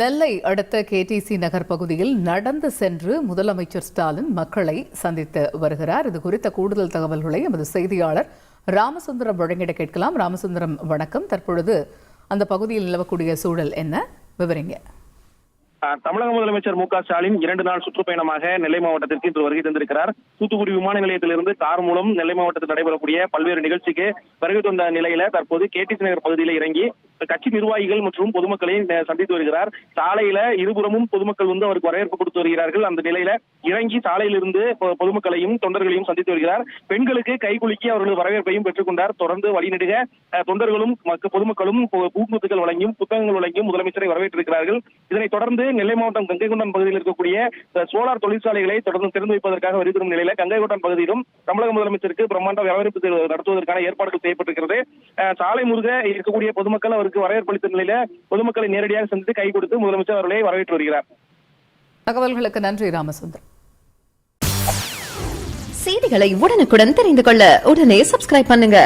நெல்லை அடுத்த கேடிசி நகர் பகுதியில் நடந்து சென்று முதலமைச்சர் ஸ்டாலின் மக்களை சந்தித்து வருகிறார். இது குறித்த கூடுதல் தகவல்களை எமது செய்தியாளர் ராமசுந்தரம் வழங்கிட கேட்கலாம். ராமசுந்தரம், வணக்கம். தற்பொழுது அந்த பகுதியில் நிலவக்கூடிய சூழல் என்ன, விவரிங்க. தமிழக முதலமைச்சர் மு க ஸ்டாலின் 2 நாள் சுற்றுப்பயணமாக நெல்லை மாவட்டத்திற்கு இன்று வருகை தந்திருக்கிறார். தூத்துக்குடி விமான நிலையத்திலிருந்து கார் மூலம் நெல்லை மாவட்டத்தில் நடைபெறக்கூடிய பல்வேறு நிகழ்ச்சிக்கு வருகை தந்த நிலையில தற்போது கேடிசி நகர் பகுதியில் இறங்கி கட்சி நிர்வாகிகள் மற்றும் பொதுமக்களை சந்தித்து வருகிறார். சாலையில இருபுறமும் பொதுமக்கள் அவருக்கு வரவேற்பு கொடுத்து வருகிறார்கள். அந்த நிலையில இறங்கி சாலையிலிருந்து பொதுமக்களையும் தொண்டர்களையும் சந்தித்து வருகிறார். பெண்களுக்கு கைகுலுக்கி அவர்களது வரவேற்பையும் பெற்றுக் கொண்டார். தொடர்ந்து வழிநெடுக தொண்டர்களும் பொதுமக்களும் பூங்குத்துக்கள் வழங்கியும் புத்தகங்கள் வழங்கியும் முதலமைச்சரை வரவேற்றிருக்கிறார்கள். இதனைத் தொடர்ந்து நெல்லை மாவட்டம் கங்கைகொண்டான் பகுதியில் இருக்கக்கூடிய சோலார் தொழிற்சாலைகளை தொடர்ந்து திறந்து வைப்பதற்காக வருகிற நிலையில கங்கைகொண்டான் பகுதியிலும் தமிழக முதலமைச்சருக்கு பிரம்மாண்ட வரவேற்பு நடத்துவதற்கான ஏற்பாடுகள் செய்யப்பட்டிருக்கிறது. சாலை முருக இருக்கக்கூடிய பொதுமக்கள் அவருக்கு வரவேற்பளித்த நிலையில பொதுமக்களை நேரடியாக சந்தித்து கை கொடுத்து முதலமைச்சர் அவர்களை வரவேற்று வருகிறார். தகவல்களுக்கு நன்றி ராமசுந்தர். செய்திகளை உடனுக்குடன் தெரிந்து கொள்ள உடனே சப்ஸ்கிரைப் பண்ணுங்க.